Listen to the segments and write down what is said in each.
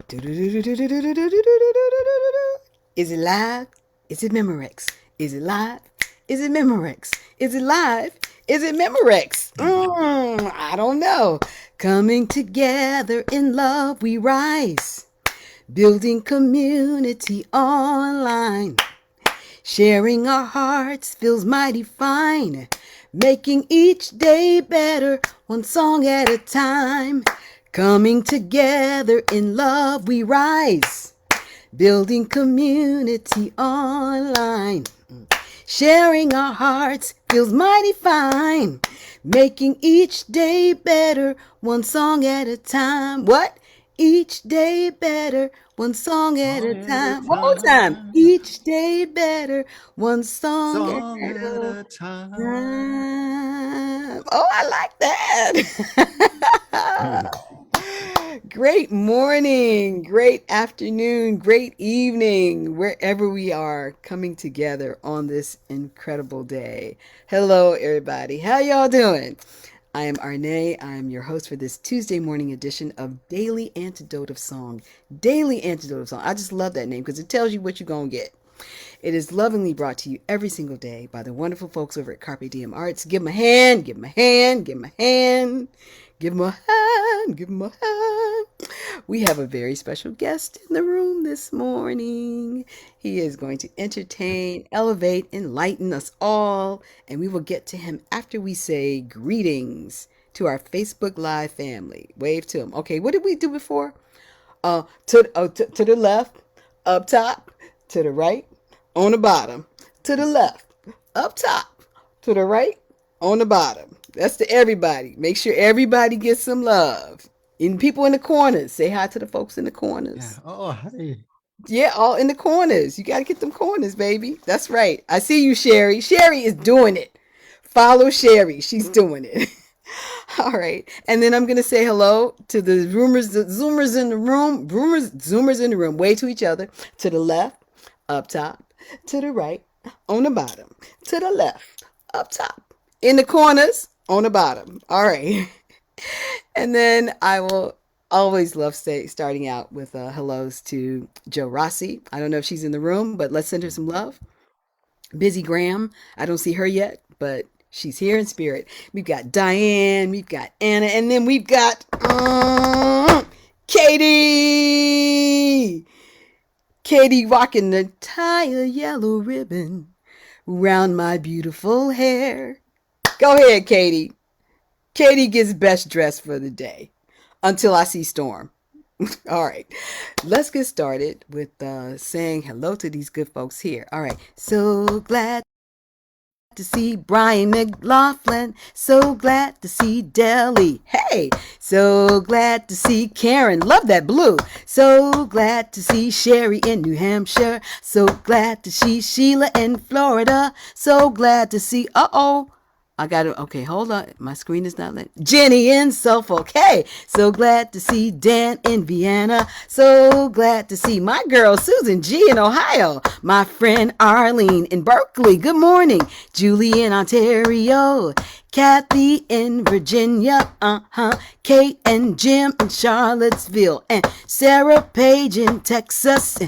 Is it live? Is it Memorex? Is it live? Is it Memorex? Is it live? Is it Memorex? I don't know. Coming together in love we rise. Building community online. Sharing our hearts feels mighty fine. Making each day better, one song at a time. Coming together in love we rise. Building community online. Sharing our hearts feels mighty fine. Making each day better, one song at a time. What? Each day better, one song at a time. One more time. Each day better, one song at At a a time. time. Oh, I like that. Great morning, great afternoon, great evening, wherever we are coming together on this incredible day. Hello, everybody. How y'all doing? I am Arne. I am your host for this Tuesday morning edition of Daily Antidote of Song. Daily Antidote of Song. I just love that name because it tells you what you're going to get. It is lovingly brought to you every single day by the wonderful folks over at Carpe Diem Arts. Give them a hand, give them a hand, give them a hand. Give them a hand, give them a hand. We have a very special guest in the room this morning. He is going to entertain, elevate, enlighten us all, and we will get to him after we say greetings to our Facebook Live family. Wave to him. Okay, what did we do before? To the left, up top, to the right, on the bottom, to the left, up top, to the right, on the bottom. That's to everybody. Make sure everybody gets some love. And people in the corners, say hi to the folks in the Yeah. corners. Oh, hey. Yeah, all in the corners. You got to get them corners, baby. That's right. I see you, Sherry. Sherry is doing it. Follow Sherry. She's doing it. All right. And then I'm going to say hello to the Zoomers in the room. Zoomers in the room. Wave to each other. To the left, up top. To the right, on the bottom. To the left, up top. In the corners, on the bottom. All right. And then I will always love starting out with hellos to Joe Rossi. I don't know if she's in the room, but let's send her some love. Busy Graham. I don't see her yet, but she's here in spirit. We've got Diane, we've got Anna, and then we've got Katie. Katie rocking the tie a yellow ribbon round my beautiful hair. Go ahead, Katie. Katie gets best dressed for the day until I see Storm. All right, let's get started with saying hello to these good folks here. All right, so glad to see Brian McLaughlin. So glad to see Deli. Hey, so glad to see Karen. Love that blue. So glad to see Sherry in New Hampshire. So glad to see Sheila in Florida. So glad to see, I got it. Okay, hold on. My screen is not letting. Jenny in Suffolk. Hey, so glad to see Dan in Vienna. So glad to see my girl Susan G in Ohio. My friend Arlene in Berkeley. Good morning. Julie in Ontario. Kathy in Virginia. Kate and Jim in Charlottesville. And Sarah Page in Texas.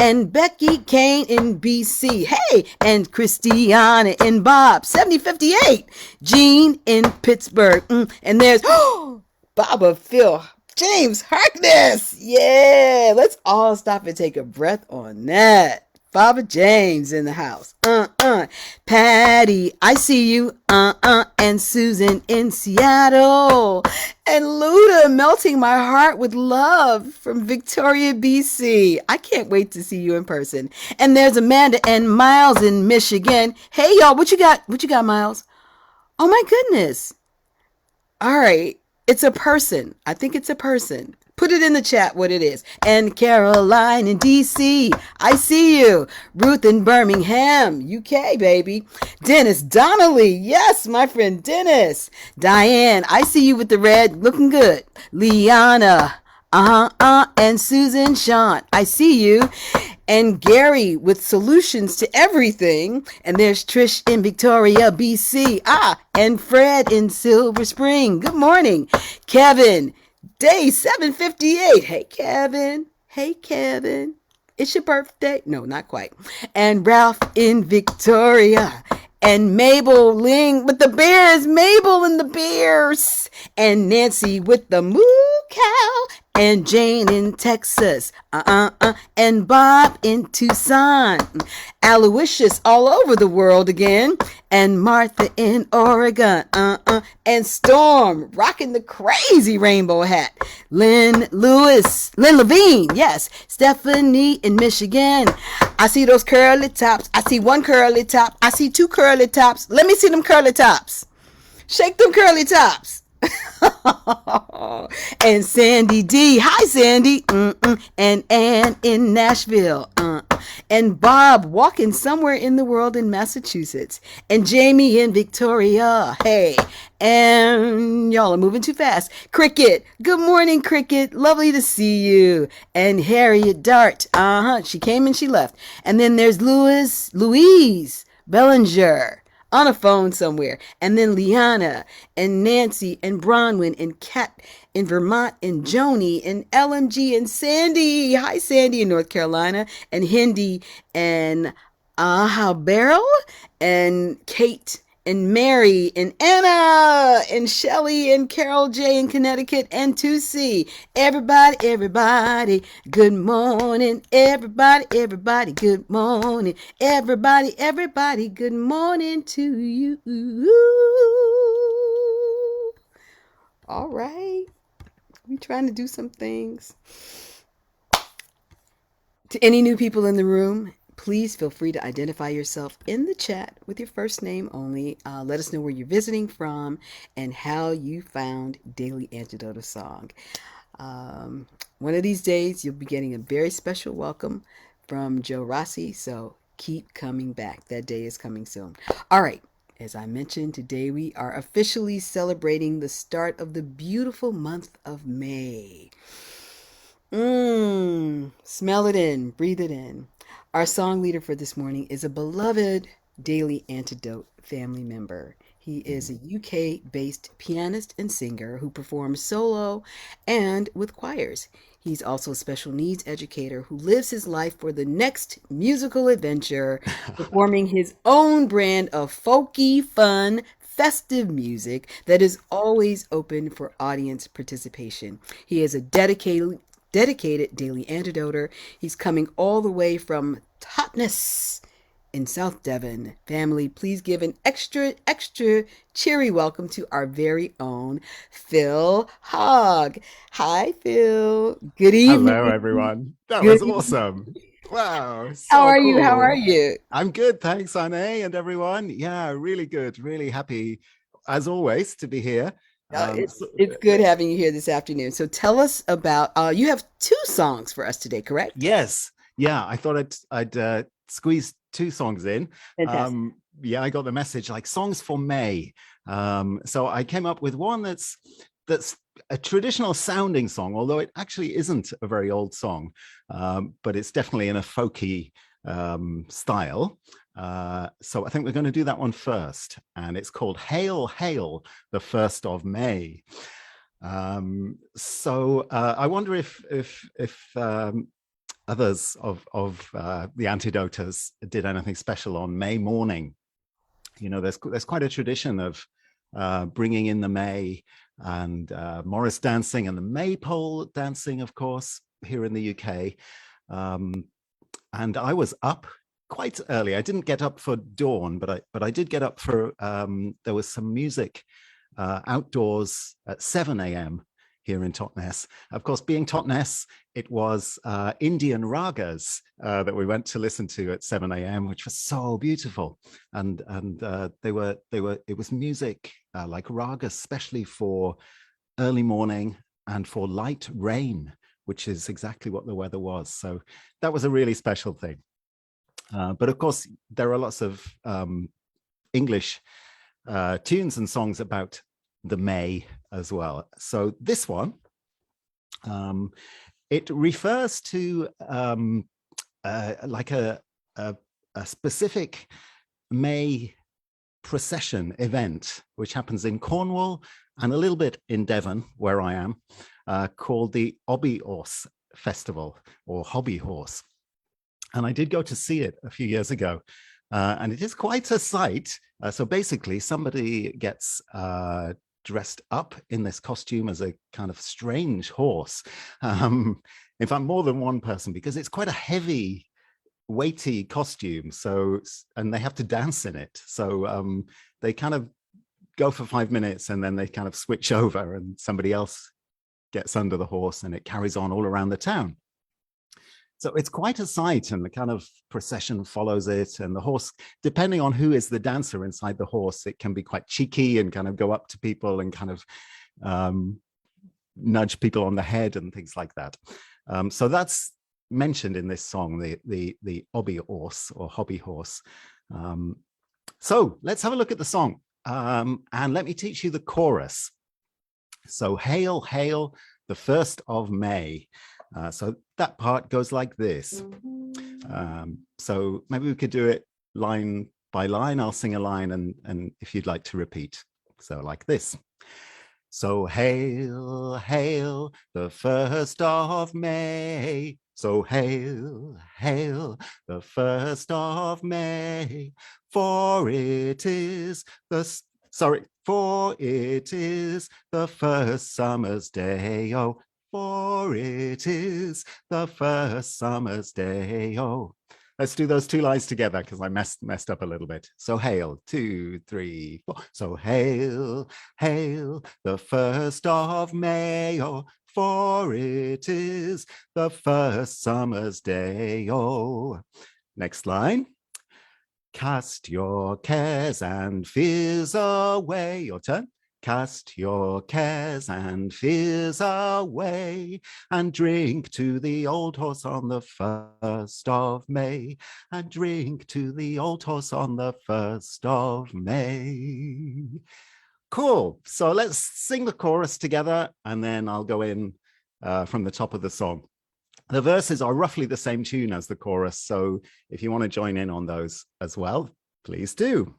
And Becky Kane in BC. Hey, and Christiana in Bob, 7058. Jean in Pittsburgh. And there's Baba Phil James Harkness. Yeah, let's all stop and take a breath on that. Baba James in the house. Patty, I see you. And Susan in Seattle. And Luda melting my heart with love from Victoria, BC. I can't wait to see you in person. And there's Amanda and Miles in Michigan. Hey y'all, what you got? What you got, Miles? Oh my goodness. All right. It's a person. I think it's a person. Put it in the chat what it is. And Caroline in DC. I see you. Ruth in Birmingham, UK, baby. Dennis Donnelly. Yes, my friend Dennis. Diane, I see you with the red. Looking good. Liana. And Susan Sean. I see you. And Gary with solutions to everything. And there's Trish in Victoria, BC. And Fred in Silver Spring. Good morning. Kevin, day 758. Hey, Kevin. Hey, Kevin. It's your birthday. No, not quite. And Ralph in Victoria. And Mabel Ling with the bears. Mabel and the bears. And Nancy with the moo cow. And Jane in Texas. And Bob in Tucson. Aloysius all over the world again. And Martha in Oregon. And Storm rocking the crazy rainbow hat. Lynn Levine, yes. Stephanie in Michigan. I see those curly tops. I see one curly top. I see two curly tops. Let me see them curly tops. Shake them curly tops. And Sandy D. Hi, Sandy. And Ann in Nashville. And Bob walking somewhere in the world in Massachusetts. And Jamie in Victoria. Hey. And y'all are moving too fast. Cricket. Good morning, Cricket. Lovely to see you. And Harriet Dart. She came and she left. And then there's Louise Bellinger on a phone somewhere. And then Liana and Nancy and Bronwyn and Kat in Vermont and Joni and LMG and Sandy. Hi, Sandy in North Carolina. And Hindi and Aha Beryl and Kate and Mary and Anna and Shelly and Carol J in Connecticut and 2C. Everybody, good morning. Everybody, good morning. Everybody, good morning to you. All right. We trying to do some things. To any new people in the room, please feel free to identify yourself in the chat with your first name only. Let us know where you're visiting from and how you found Daily Antidote of Song. One of these days, you'll be getting a very special welcome from Joe Rossi, so keep coming back. That day is coming soon. All right. As I mentioned, today we are officially celebrating the start of the beautiful month of May. Smell it in, breathe it in. Our song leader for this morning is a beloved Daily Antidote family member. He is a UK-based pianist and singer who performs solo and with choirs. He's also a special needs educator who lives his life for the next musical adventure, performing his own brand of folky, fun, festive music that is always open for audience participation. He is a dedicated daily antidoter. He's coming all the way from Totnes in South Devon. Family, please give an extra cheery welcome to our very own Phil Hogg. Hi, Phil. Good evening. Hello, everyone. That Good was evening. awesome. Wow, How so are you? How are cool. you? I'm good. Thanks, Anne and everyone. Yeah, really good. Really happy, as always, to be here. Uh, Um, it's so, it's good having you here this afternoon. So tell us about you have two songs for us today, correct? yes, yeah, I thought I'd squeeze two songs in. Fantastic. Yeah, I got the message like songs for May. So I came up with one that's a traditional sounding song, although it actually isn't a very old song, but it's definitely in a folky style. So I think we're going to do that one first, and it's called "Hail, Hail, the 1st of May." I wonder if others of the Antidoters did anything special on May morning. You know, there's quite a tradition of bringing in the May and Morris dancing and the maypole dancing, of course, here in the UK. And I was up quite early. I didn't get up for dawn, but I did get up for there was some music outdoors at 7 a.m. here in Totnes. Of course, being Totnes, it was Indian ragas that we went to listen to at 7 a.m., which was so beautiful. And it was music like ragas, especially for early morning and for light rain, which is exactly what the weather was. So that was a really special thing. But of course, there are lots of English tunes and songs about the May as well. So this one, it refers to like a specific May procession event, which happens in Cornwall and a little bit in Devon, where I am, called the Obby Orse festival or hobby horse. And I did go to see it a few years ago. And it is quite a sight. So basically, somebody gets dressed up in this costume as a kind of strange horse. Um, in fact, more than one person, because it's quite a heavy, weighty costume. So, and they have to dance in it. So they kind of go for 5 minutes and then they kind of switch over and somebody else gets under the horse and it carries on all around the town. So it's quite a sight, and the kind of procession follows it. And the horse, depending on who is the dancer inside the horse, it can be quite cheeky and kind of go up to people and kind of nudge people on the head and things like that. So that's mentioned in this song, the obby horse or hobby horse. So let's have a look at the song, and let me teach you the chorus. So hail, hail, the 1st of May. So that part goes like this. So maybe we could do it line by line. I'll sing a line, and if you'd like to repeat. So like this. So hail, hail, the 1st of May. So hail, hail, the 1st of May. For it is for it is the first summer's day. Oh, for it is the first summer's day. Oh, let's do those 2 lines together because I messed up a little bit. So hail, 2, 3, 4. So hail, hail, the 1st of May. Oh, for it is the first summer's day. Oh, next line. Cast your cares and fears away. Your turn. Cast your cares and fears away, and drink to the old horse on the 1st of May. And drink to the old horse on the 1st of May. Cool. So let's sing the chorus together, and then I'll go in from the top of the song. The verses are roughly the same tune as the chorus, so if you want to join in on those as well, please do.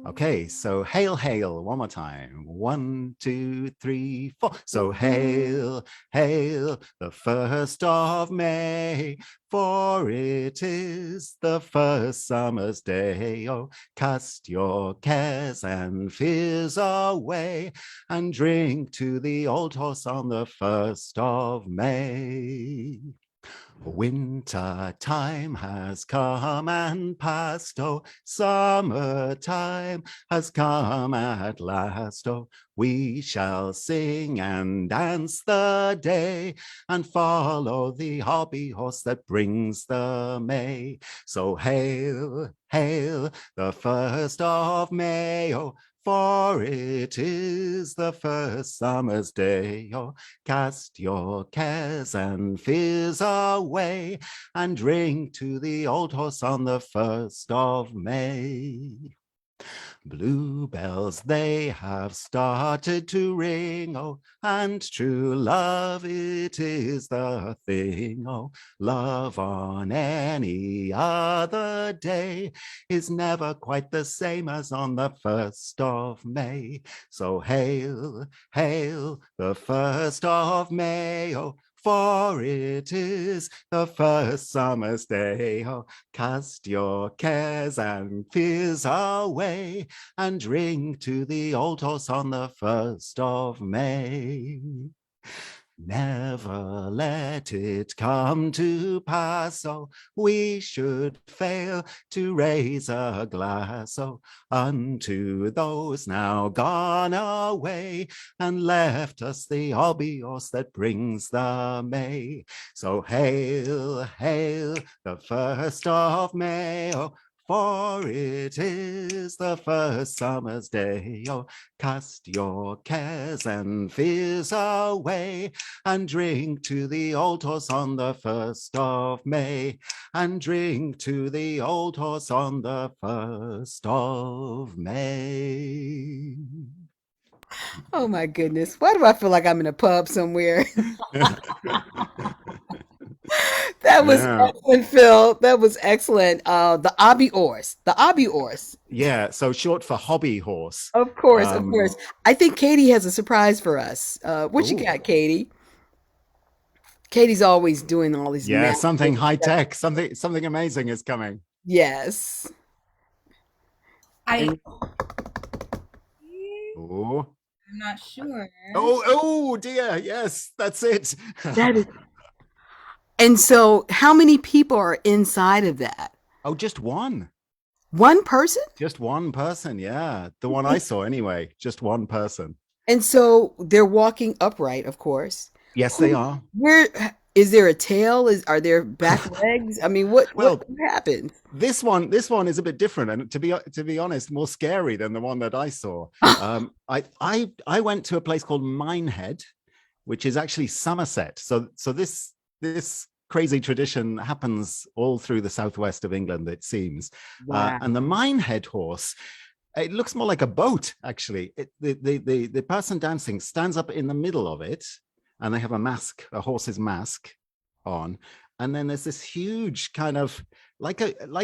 Okay, so hail, hail, one more time. 1, 2, 3, 4. So hail, hail, the 1st of May, for it is the first summer's day. Oh, cast your cares and fears away, and drink to the old horse on the 1st of May. Winter time has come and passed, oh, summertime has come at last, oh, we shall sing and dance the day, and follow the hobby horse that brings the May. So hail, hail, the 1st of May, oh, for it is the first summer's day. Oh, cast your cares and fears away, and drink to the old horse on the 1st of May. Bluebells they have started to ring, oh, and true love it is the thing, oh, love on any other day is never quite the same as on the 1st of May. So hail, hail, the 1st of May, oh, for it is the first summer's day. Oh, cast your cares and fears away, and drink to the old horse on the 1st of May. Never let it come to pass, oh, we should fail to raise a glass, oh, unto those now gone away, and left us the hobby horse that brings the May. So hail, hail, the 1st of May, oh, for it is the first summer's day. Oh, cast your cares and fears away, and drink to the old horse on the 1st of May. And drink to the old horse on the 1st of May. Oh my goodness. Why do I feel like I'm in a pub somewhere? That was Yeah. excellent, Phil. That was excellent. The obby orse. The obby orse. Yeah. So short for hobby horse. Of course, of course. I think Katie has a surprise for us. What you Oh, got, Katie? Katie's always doing all these Yeah, something magic high stuff. tech, something amazing is coming. Yes. I And Oh, I'm not sure. oh dear. Yes, that's it. that is, and so how many people are inside of that? Oh, just one. One person? Just one person. Yeah. The one I saw anyway. Just one person. And so they're walking upright, of course. Yes, they Who, are. where is there a tail? Are there back legs? I mean, what Well, happened? this one is a bit different, and to be honest, more scary than the one that I saw. I went to a place called Minehead, which is actually Somerset. So this crazy tradition happens all through the southwest of England, it seems. Wow. And the Minehead horse, it looks more like a boat, actually. The person dancing stands up in the middle of it, and they have a mask, a horse's mask on. And then there's this huge kind of like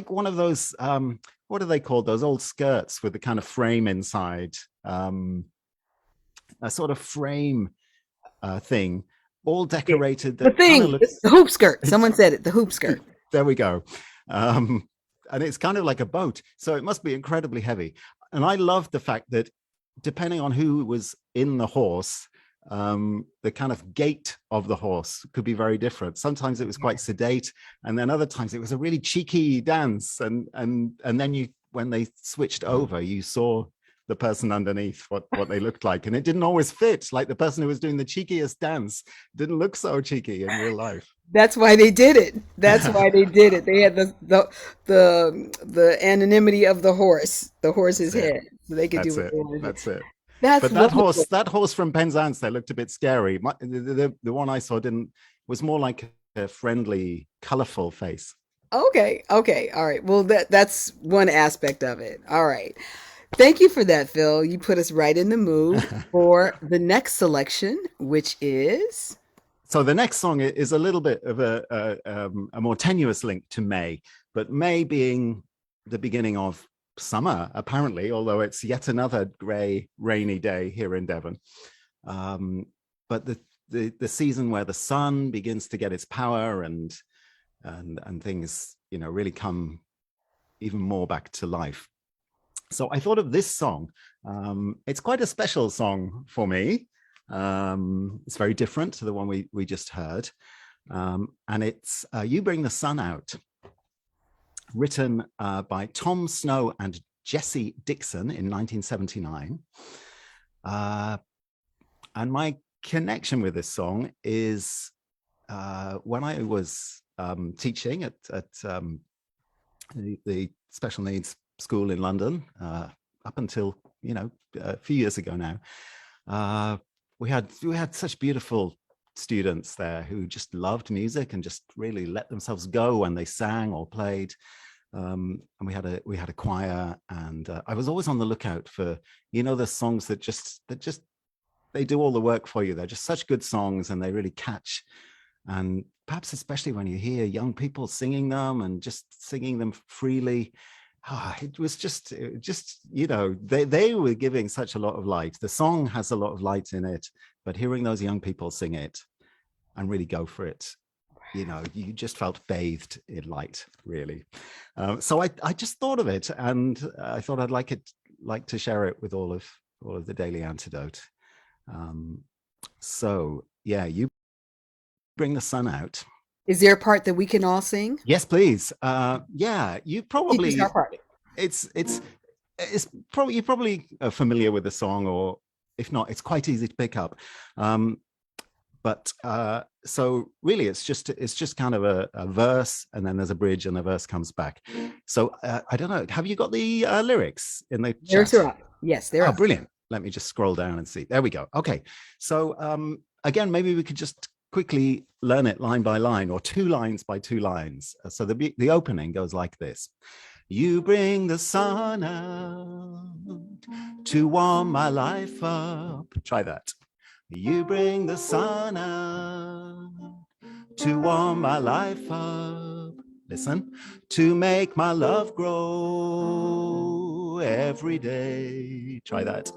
one of those what are they called? Those old skirts with the kind of frame inside, a sort of frame thing, all decorated The that kind of thing, looks. the hoop skirt. Someone said it, the hoop skirt. There we go. And it's kind of like a boat, so it must be incredibly heavy. And I love the fact that depending on who was in the horse, the kind of gait of the horse could be very different. Sometimes it was quite sedate, and then other times it was a really cheeky dance. And then when they switched over, you saw the person underneath what they looked like, and it didn't always fit. Like the person who was doing the cheekiest dance didn't look so cheeky in real life. That's why they did it. That's why they did it. They had the anonymity of the horse's That's it. head, so they could do That's what it. they wanted to do. That's it. That's But that wonderful. horse from Penzance there looked a bit scary. The one I saw didn't, was more like a friendly, colorful face. Okay, okay, all right. Well, that's one aspect of it. All right. Thank you for that, Phil. You put us right in the mood for the next selection, which is So the next song is a little bit of a more tenuous link to May, but May being the beginning of summer, apparently, although it's yet another grey, rainy day here in Devon. But the season where the sun begins to get its power and things, really come even more back to life. So I thought of this song. It's quite a special song for me. It's very different to the one we just heard. And it's You Bring the Sun Out, written by Tom Snow and Jesse Dixon in 1979. And my connection with this song is when I was teaching at the special needs school in London, up until a few years ago now. We had such beautiful students there who just loved music and just really let themselves go when they sang or played. And we had a choir, and I was always on the lookout for the songs that just they do all the work for you. They're just such good songs, and they really catch. And perhaps especially when you hear young people singing them and just singing them freely. It was just they were giving such a lot of light. The song has a lot of light in it, but hearing those young people sing it and really go for it, you just felt bathed in light, really. So I just thought of it, and I thought I'd like to share it with all of the Daily Antidote. So yeah, You Bring the Sun Out. Is there a part that we can all sing? Yes, please. Yeah, you probably. Teach us our part. It's probably you're probably familiar with the song, or if not, it's quite easy to pick up. But so really, it's just kind of a verse, and then there's a bridge, and the verse comes back. So I don't know. Have you got the lyrics in the There's chat? right. Yes, there are. Brilliant. Let me just scroll down and see. There we go. Okay. So again, maybe we could just quickly learn it line by line, or 2 lines by 2 lines. So the opening goes like this. You bring the sun out to warm my life up. Try that. You bring the sun out to warm my life up. Listen. To make my love grow every day. Try that.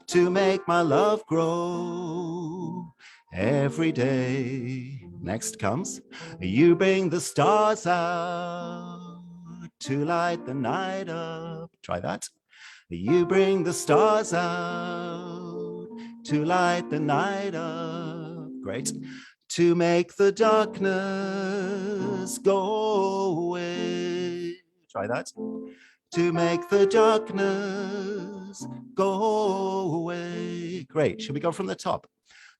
To make my love grow every day. Next comes, you bring the stars out to light the night up. Try that. You bring the stars out to light the night up. Great. To make the darkness go away. Try that. To make the darkness go away. Great. Should we go from the top?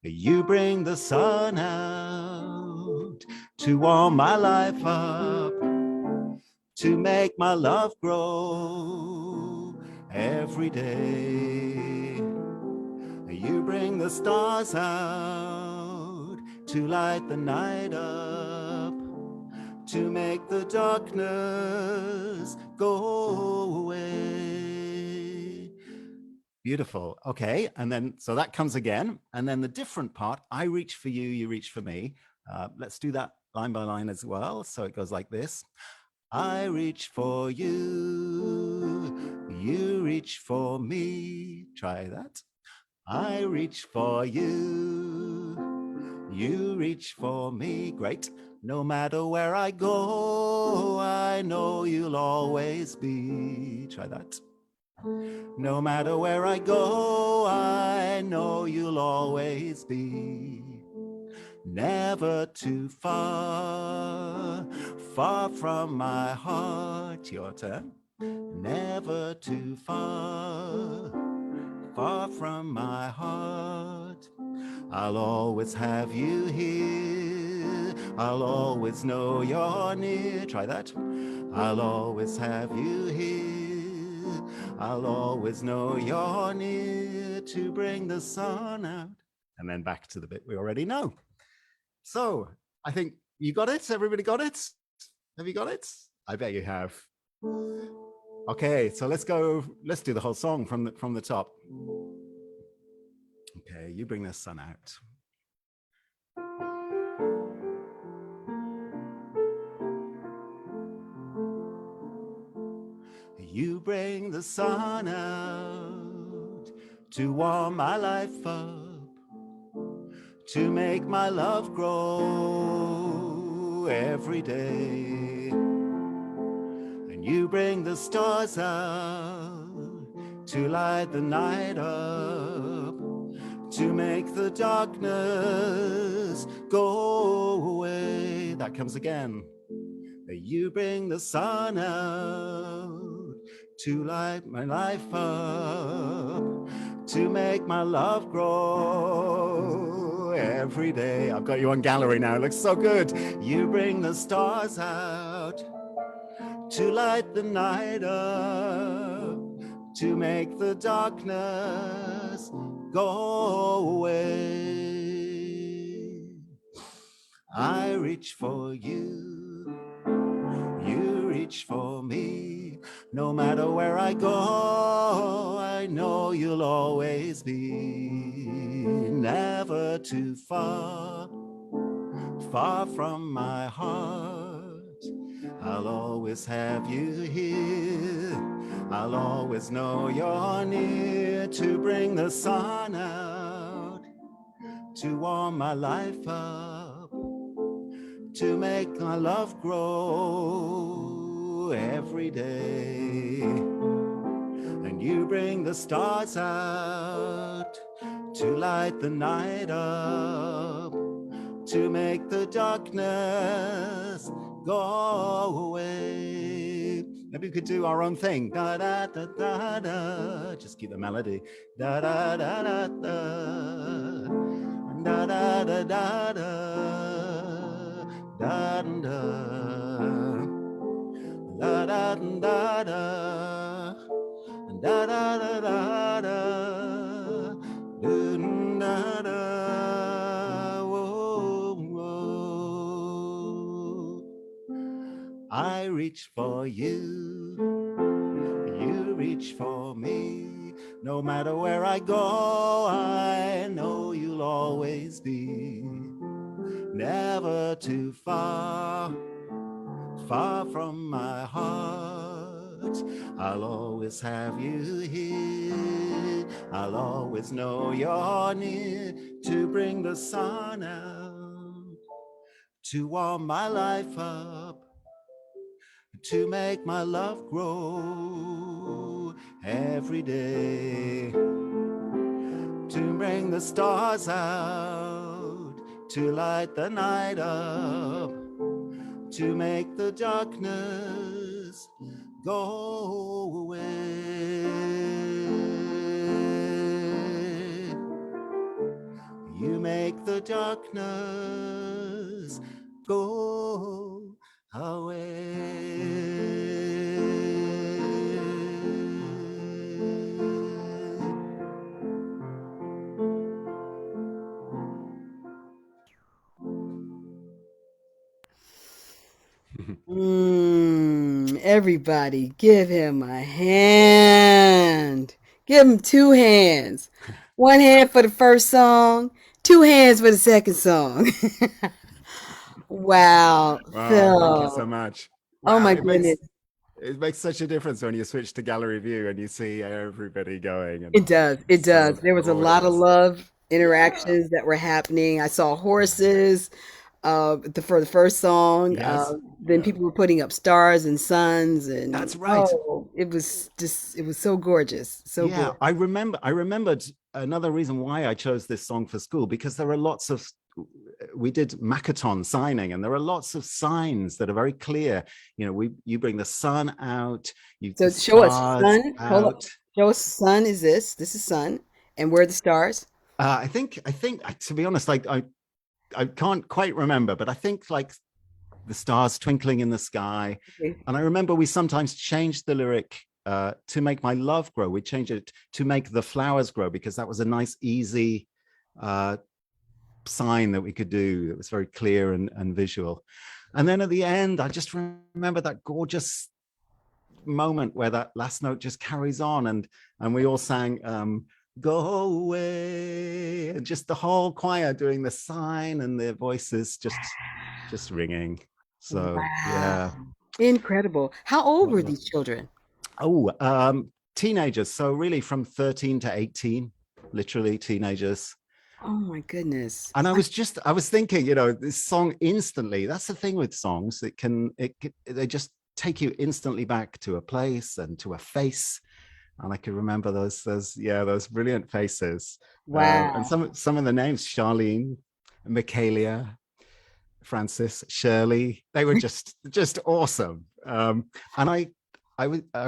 You bring the sun out to warm my life up, to make my love grow every day. You bring the stars out to light the night up, to make the darkness go away. Beautiful. Okay. And then, so that comes again. And then the different part, I reach for you, you reach for me. Let's do that line by line as well. So it goes like this. I reach for you, you reach for me. Try that. I reach for you, you reach for me. Great. No matter where I go, I know you'll always be. Try that. No matter where I go, I know you'll always be. Never too far, far from my heart. Your turn. Never too far, far from my heart. I'll always have you here. I'll always know you're near. Try that. I'll always have you here. I'll always know you're near to bring the sun out. And then back to the bit we already know. So I think you got it. Everybody got it? Have you got it? I bet you have. Okay, so let's go. Let's do the whole song from the top. Okay, you bring the sun out. You bring the sun out to warm my life up, to make my love grow every day. And you bring the stars out to light the night up, to make the darkness go away. That comes again. You bring the sun out to light my life up, to make my love grow every day. I've got you on gallery now. It looks so good. You bring the stars out to light the night up, to make the darkness go away. I reach for you, you reach for me. No matter where I go, I know you'll always be. Never too far, far from my heart. I'll always have you here. I'll always know you're near to bring the sun out, to warm my life up, to make my love grow every day. And you bring the stars out to light the night up, to make the darkness go away. Maybe we could do our own thing. Da da da da da. Just keep the melody. Da da da da da. Da da da da da. Da da. Da da da da. Da da da da da. Da da. I reach for you, you reach for me. No matter where I go, I know you'll always be. Never too far, far from my heart. I'll always have you here. I'll always know you're near to bring the sun out, to warm my life up, to make my love grow every day, to bring the stars out, to light the night up, to make the darkness go away. You make the darkness go away. Everybody, give him a hand. Give him two hands. One hand for the first song, two hands for the second song. Wow, Wow, thank you so Phil. much. Oh Wow, my goodness. it makes such a difference when you switch to gallery view and you see everybody going, and It does. It it's so does. There was a lot of gorgeous. love Yeah. interactions that were happening. I saw horses for the first song. Yes. Then Yeah. people were putting up stars and suns, and That's right. oh, it was so gorgeous, so Yeah, gorgeous. I remembered another reason why I chose this song for school, because there are lots of, we did Makaton signing, and there are lots of signs that are very clear. You know, you bring the sun out, the So show us stars sun. Hold up. out. Show us sun is this. This is sun. And where are the stars? I think to be honest, like I can't quite remember, but I think like the stars twinkling in the sky. Okay. And I remember we sometimes changed the lyric to make my love grow. We changed it to make the flowers grow, because that was a nice, easy uh, sign that we could do. It was very clear and visual. And then at the end, I just remember that gorgeous moment where that last note just carries on, and we all sang go away, and just the whole choir doing the sign and their voices just ringing. So yeah. Wow. Incredible. How old were these children? Oh, teenagers. So really from 13 to 18, literally teenagers. Oh my goodness. And I was thinking, you know, this song instantly, that's the thing with songs. They just take you instantly back to a place and to a face. And I can remember those brilliant faces. And Wow. some of the names, Charlene, Michaelia, Francis, Shirley, they were just awesome. And I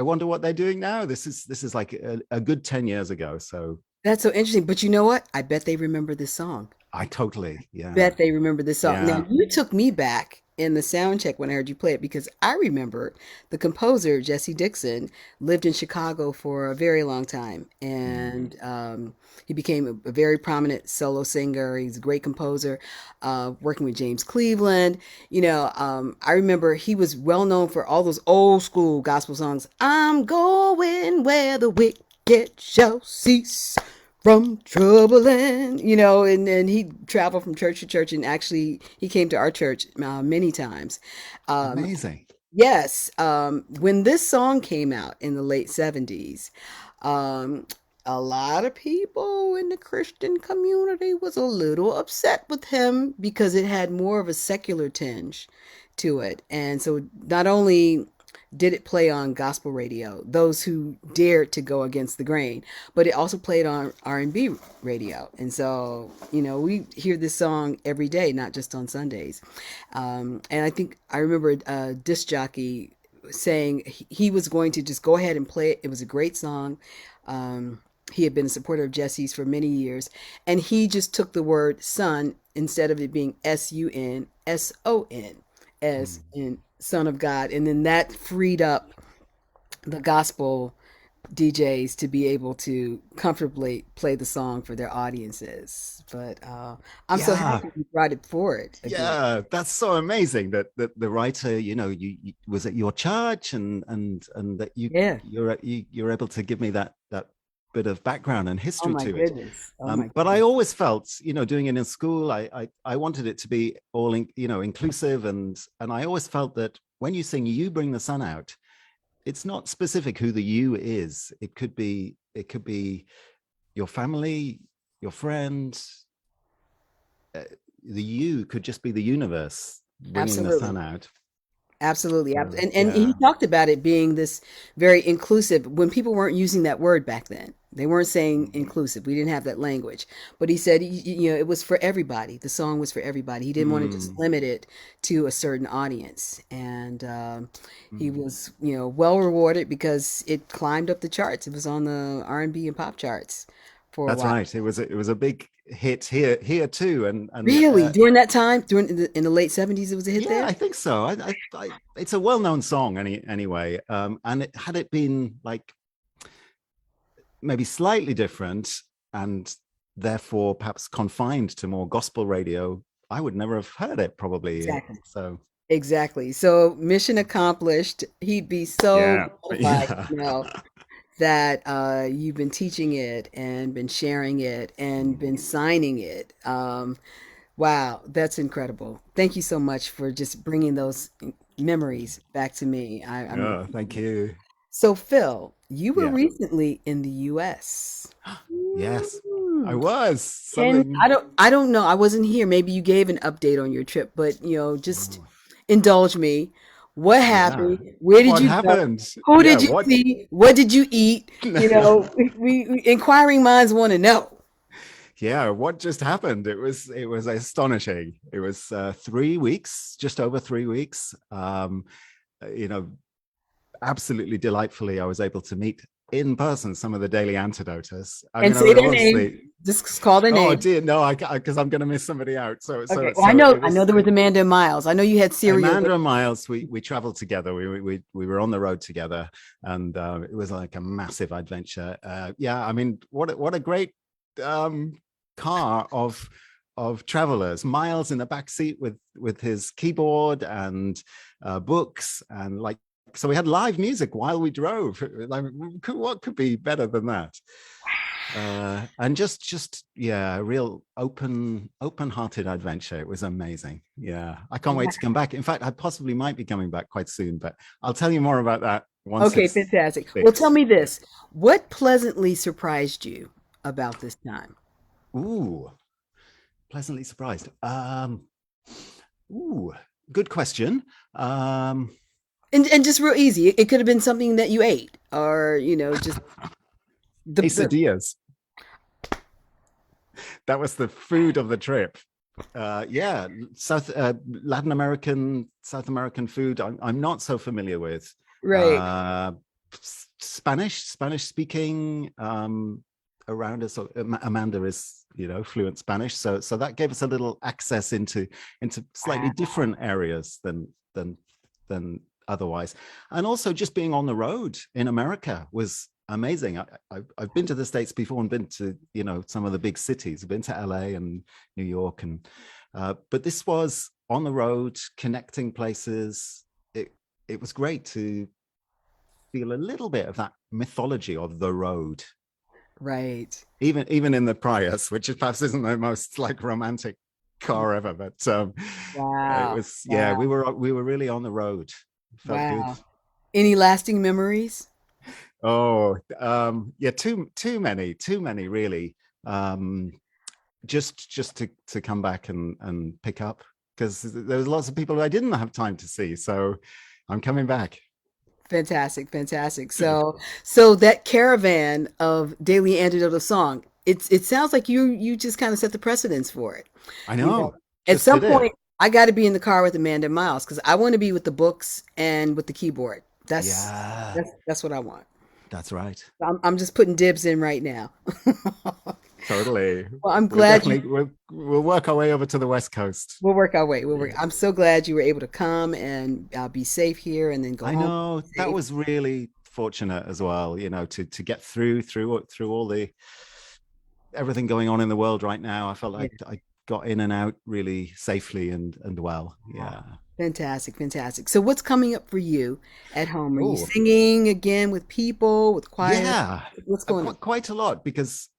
wonder what they're doing now. This is like a good 10 years ago. So That's so interesting. But you know what? I bet they remember this song. I totally, yeah, Bet they remember this song. Now yeah. you took me back in the sound check when I heard you play it, because I remember the composer Jesse Dixon lived in Chicago for a very long time, Mm. and he became a very prominent solo singer. He's a great composer, working with James Cleveland. I remember he was well known for all those old school gospel songs. I'm going where the wicked shall cease from troubling, and he traveled from church to church, and actually he came to our church many times. Um, Amazing. yes, when this song came out in the late 70s, um, a lot of people in the Christian community was a little upset with him because it had more of a secular tinge to it. And so not only did it play on gospel radio, those who dared to go against the grain, but it also played on R&B radio. And so, we hear this song every day, not just on Sundays. And I think I remember a disc jockey saying he was going to just go ahead and play it. It was a great song. He had been a supporter of Jesse's for many years, and he just took the word son, instead of it being SUNSON, as Mm. in Son of God. And then that freed up the gospel DJs to be able to comfortably play the song for their audiences. But I'm so Yeah, happy you brought it forward again. yeah, that's so amazing that the writer, you was at your church, and that Yeah. you're able to give me that bit of background and Oh history my to it. goodness. Oh my But I goodness. always felt, doing it in school, I wanted it to be all inclusive, and I always felt that when you sing "You Bring the Sun Out," it's not specific who the you is. It could be your family, your friend, the U could just be the universe bringing the sun Absolutely. out. Absolutely. So And he yeah. talked about it being this very inclusive when people weren't using that word back then. They weren't saying inclusive. We didn't have that language. But he said, it was for everybody. The song was for everybody. He didn't want to just Mm, limit it to a certain audience. And he mm. was, well rewarded because it climbed up the charts. It was on the R&B and pop charts for a That's while. right. It was a big hit here too, and Really? During that time, in the late 70s, it was a hit yeah, there? I think so. It's a well-known song anyway, and had it been like maybe slightly different and therefore perhaps confined to more gospel radio, I would never have heard it probably. Exactly. So Exactly. So mission accomplished. He'd be so yeah, gratified yeah, to know that you've been teaching it and been sharing it and been signing it. Wow, that's incredible. Thank you so much for just bringing those memories back to me. I'm yeah. Thank you. so Phil, you were Yeah. recently in the U.S. Yes, I Hmm. was Can something. I don't know. I wasn't here. Maybe you gave an update on your trip, but just Oh, indulge me. What yeah. happened? Where did What you go? happened? Who Yeah. did you What? see? What did you eat? We inquiring minds want to know. Yeah. What just happened? It was astonishing. It was 3 weeks, just over 3 weeks. You know, absolutely delightfully, I was able to meet in person some of the Daily Antidoters. I And mean, I say would their name. honestly, Just call their oh name. dear, no, I because I'm going to miss somebody out. Okay. Well, So it I know was there was Amanda and Miles. I know you had cereal with. Amanda and Miles. We traveled together. We were on the road together, and it was like a massive adventure. Yeah, I mean, what a great um, car of travelers. Miles in the back seat with his keyboard and books and like. So we had live music while we drove. Like, what could be better than that? And just yeah, a real open-hearted adventure. It was amazing. Yeah, I can't wait to come back. In fact, I possibly might be coming back quite soon, but I'll tell you more about that once Okay, it's fantastic. Well, tell fixed. me Yeah. this. What pleasantly surprised you about this time? Ooh, pleasantly surprised. Ooh, good question. um And just real easy. It could have been something that you ate, or just the quesadillas. That was the food of the trip. Yeah, South American food. I'm not so familiar with. right, Uh, Spanish speaking around us. So Amanda is fluent Spanish, so that gave us a little access into slightly wow, different areas than otherwise. And also just being on the road in America was amazing. I've been to the States before and been to some of the big cities. I've been to LA and New York, and but this was on the road, connecting places. It was great to feel a little bit of that mythology of the road, right. even in the Prius, which is perhaps isn't the most like romantic car ever, but it Wow, was, yeah, wow, we were really on the road. Felt good. wow. Any lasting memories? Oh, yeah, too many, really. Um, just to come back and pick up because there was lots of people I didn't have time to see. So I'm coming back. Fantastic, fantastic. So that caravan of Daily Antidote of Song, it sounds like you just kind of set the precedence for it. I You know, know, at just some did it. point, I got to be in the car with Amanda Miles because I want to be with the books and with the keyboard. That's Yeah, that's what I want. that's right. I'm just putting dibs in right now. Totally. Well, I'm We'll glad you. definitely we'll work our way over to the West Coast. We'll work our way. We'll Yeah. work. I'm so glad you were able to come and be safe here, and then go I home know that safe. was really fortunate as well, to get through all the everything going on in the world right now. I felt Yeah. like I got in and out really safely and well. Wow. Yeah. Fantastic, fantastic. So what's coming up for you at home? Are you Oh, singing again with people, with choir? yeah, What's going on? quite a lot because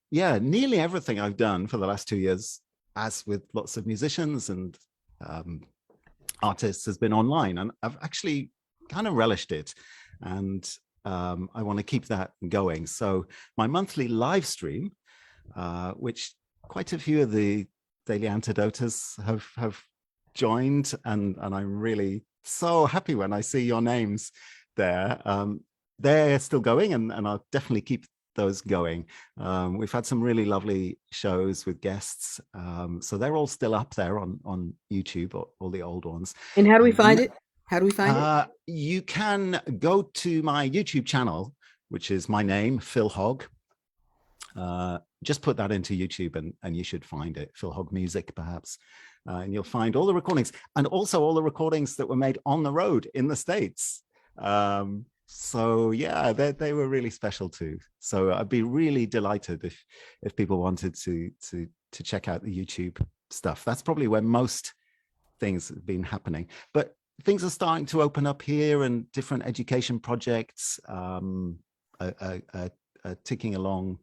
yeah, nearly everything I've done for the last 2 years, as with lots of musicians and um, artists, has been online, and I've actually kind of relished it, and I want to keep that going. So my monthly live stream, which quite a few of the Daily Antidoters have joined, and I'm really so happy when I see your names there. They're still going, and I'll definitely keep those going. We've had some really lovely shows with guests, so they're all still up there on YouTube, all the old ones. And how do we find it? How do we find it? You can go to my YouTube channel, which is my name, Phil Hogg. Just put that into YouTube and you should find it. Phil Hogg Music, perhaps. And you'll find all the recordings, and also all the recordings that were made on the road in the States. So yeah, they were really special too. So I'd be really delighted if people wanted to check out the YouTube stuff. That's probably where most things have been happening. But things are starting to open up here, and different education projects are ticking along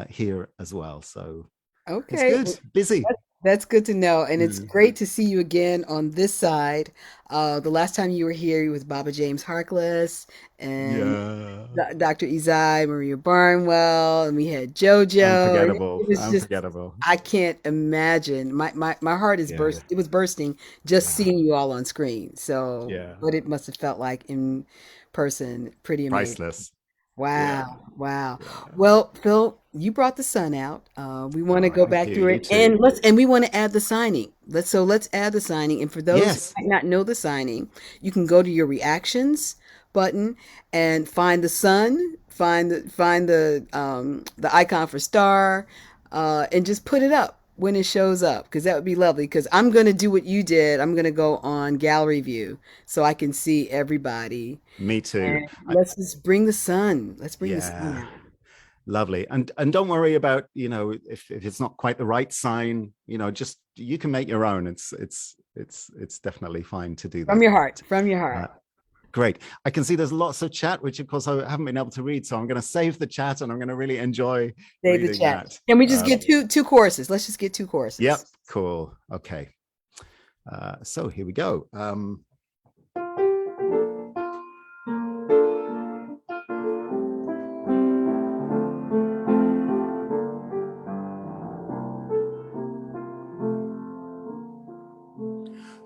here as well. So Okay. it's good. Busy. That's good to know. And it's great to see you again on this side. The last time you were here, you was Baba James Harkless and Yeah. Dr. Izai, Maria Barnwell, and we had JoJo. And Unforgettable. it was just, Unforgettable. I can't imagine. My heart is Yeah. it was bursting just Yeah. seeing you all on screen. So Yeah. what it must have felt like in person, pretty amazing. Priceless. Wow, Yeah. wow. Yeah. Well, Phil, you brought the sun out. We want to go Thank back you. through You it, too. and we want to add the signing. Let's add the signing. And for those who Yes. might not know the signing, you can go to your reactions button and find the sun, find the icon for star, and just put it up when it shows up, because that would be lovely. Because I'm gonna do what you did. I'm gonna go on gallery view so I can see everybody. Me too. And let's just bring the sun. Let's bring the sun Yeah. out. Lovely. And don't worry about, if it's not quite the right sign, just you can make your own. It's definitely fine to do From that. your heart. From your Uh, heart. Great. I can see there's lots of chat, which of course I haven't been able to read. So I'm going to save the chat, and I'm going to really enjoy Save the reading chat. that. Can we just get two choruses? Let's just get two choruses. Yep. Cool. Okay. So here we go.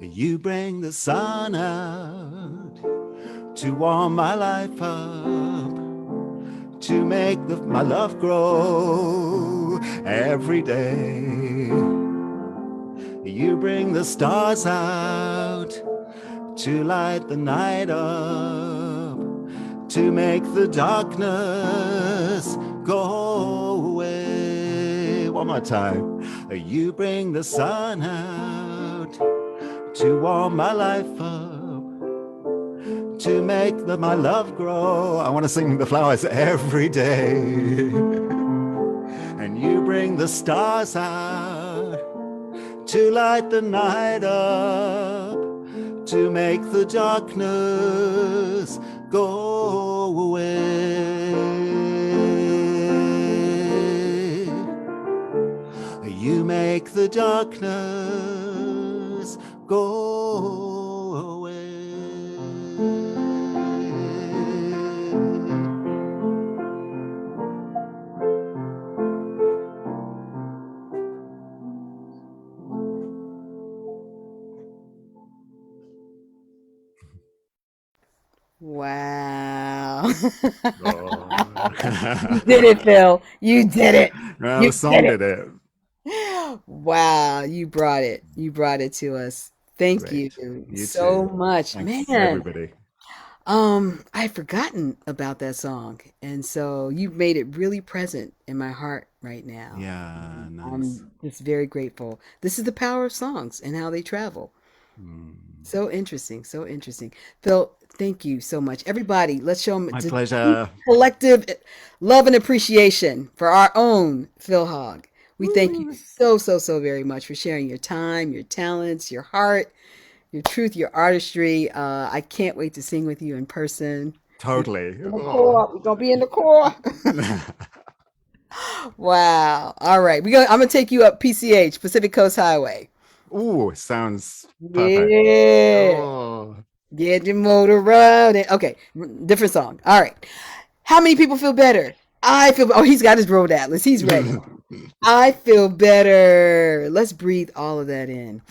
You bring the sun out to warm my life up, to make my love grow every day. You bring the stars out to light the night up, to make the darkness go away. One more time. You bring the sun out to warm my life up, to make my love grow. I want to sing the flowers every day. And you bring the stars out to light the night up, to make the darkness go away. You make the darkness go away. Wow. Oh. You did it, Phil. You did it. Well, You the song did did it. Wow, you brought it. You brought it to us. Thank you Great. You so too. much. Thanks, Man, everybody. I'd forgotten about that song. And so you made it really present in my heart right now. Yeah, nice. I'm just very grateful. This is the power of songs and how they travel. So interesting. So interesting. Phil, thank you so much. Everybody, let's show them My pleasure. collective love and appreciation for our own Phil Hogg. We thank you so very much for sharing your time, your talents, your heart, your truth, your artistry. I can't wait to sing with you in person. Totally. In the core. We're gonna be in the core. Wow. All right. I'm gonna take you up PCH, Pacific Coast Highway. Ooh, sounds perfect. Yeah. Oh. Get your motor running. Okay, different song. All right. How many people feel better? I feel. Oh, he's got his road atlas. He's ready. I feel better. Let's breathe all of that in.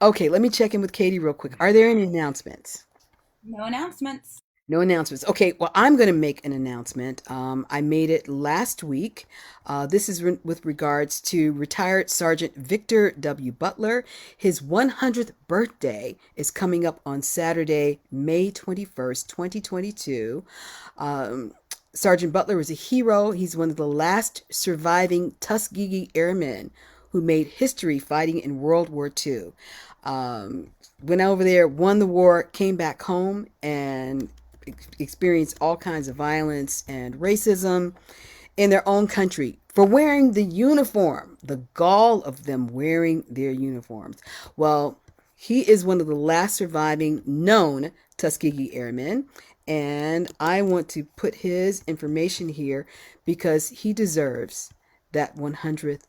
Okay, let me check in with Katie real quick. Are there any announcements? No announcements. No announcements. Okay, well, I'm going to make an announcement. I made it last week. This is with regards to retired Sergeant Victor W. Butler. His 100th birthday is coming up on Saturday, May 21st, 2022. Um, Sergeant Butler was a hero. He's one of the last surviving Tuskegee Airmen who made history fighting in World War II. Went over there, won the war, came back home, and experienced all kinds of violence and racism in their own country for wearing the uniform, the gall of them wearing their uniforms. Well, he is one of the last surviving known Tuskegee Airmen, and I want to put his information here because he deserves that 100th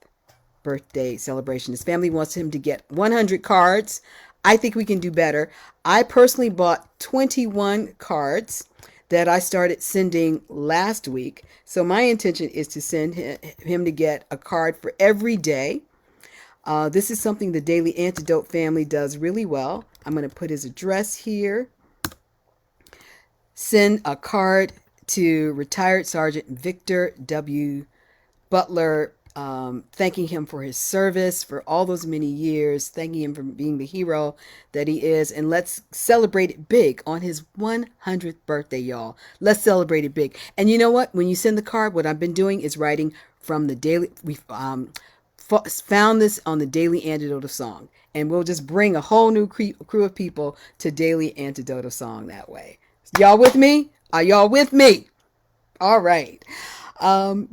birthday celebration. His family wants him to get 100 cards. I think we can do better. I personally bought 21 cards that I started sending last week. So my intention is to send him to get a card for every day. This is something the Daily Antidote family does really well. I'm going to put his address here. Send a card to retired Sergeant Victor W. Butler, thanking him for his service for all those many years, thanking him for being the hero that he is. And let's celebrate it big on his 100th birthday, y'all. Let's celebrate it big. And you know what? When you send the card, what I've been doing is writing from the daily, we've found this on the Daily Antidote of Song. And we'll just bring a whole new crew of people to Daily Antidote of Song that way. Y'all with me? Are y'all with me? All right.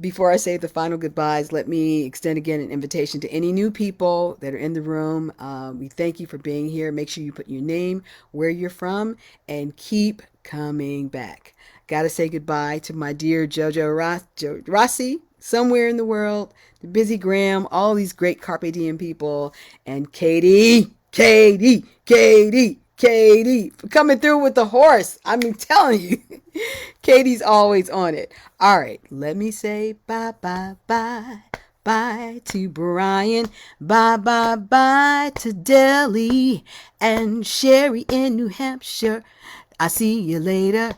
Before I say the final goodbyes, let me extend again an invitation to any new people that are in the room. We thank you for being here. Make sure you put your name, where you're from, and keep coming back. Got to say goodbye to my dear Jojo Rossi, somewhere in the world, the Busy Graham, all these great Carpe Diem people, and Katie, for coming through with the horse. I mean, telling you, Katie's always on it. All right, let me say bye, bye, bye. Bye to Brian. Bye, bye, bye to Deli and Sherry in New Hampshire. I see you later.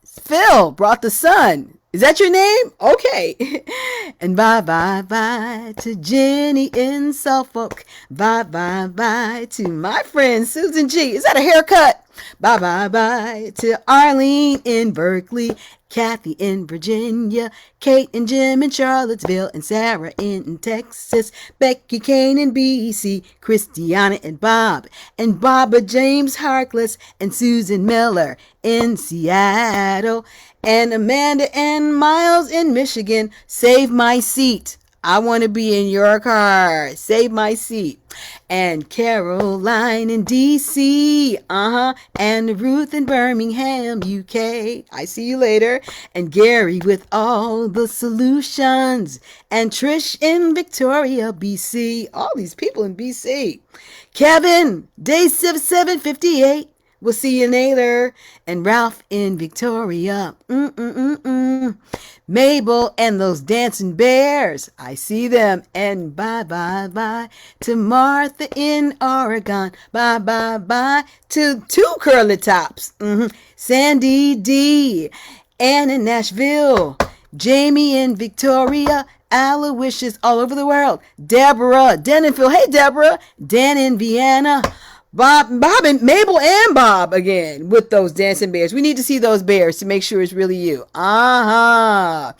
Phil brought the sun. Is that your name? Okay. And bye bye bye to Jenny in Suffolk. Bye bye bye to my friend Susan G. Is that a haircut? Bye bye bye to Arlene in Berkeley, Kathy in Virginia, Kate and Jim in Charlottesville, and Sarah in Texas, Becky Kane in BC, Christiana and Baba James Harkless, and Susan Miller in Seattle, and Amanda and Miles in Michigan. Save my seat. I want to be in your car. Save my seat. And Caroline in DC. And Ruth in Birmingham, UK. I see you later. And Gary with all the solutions. And Trish in Victoria, BC. All these people in BC. Kevin, day 758. We'll see you later. And Ralph in Victoria. Mabel and those dancing bears. I see them. And bye bye bye to Martha in Oregon. Bye bye bye to two curly tops. Sandy D. Ann in Nashville. Jamie in Victoria. Aloysius all over the world. Deborah. Dan and Phil. Hey Deborah. Dan in Vienna. Bob and Mabel and Bob again with those dancing bears. We need to see those bears to make sure it's really you. And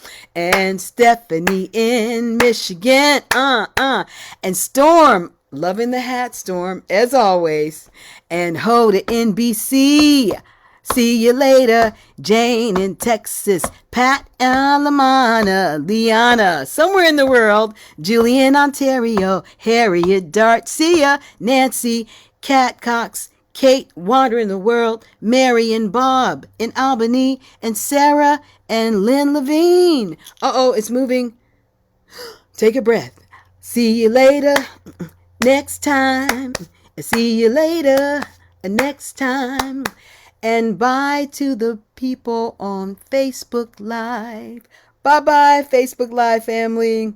Stephanie in Michigan. And Storm, loving the hat, Storm, as always. And Hoda in BC. See you later. Jane in Texas. Pat Alamana. Liana, somewhere in the world. Julie in Ontario. Harriet Dart. See ya. Nancy. Kat Cox, Kate wandering the world, Mary and Bob in Albany, and Sarah and Lynn Levine. It's moving. Take a breath. See you later next time. See you later next time. And bye to the people on Facebook Live. Bye bye, Facebook Live family.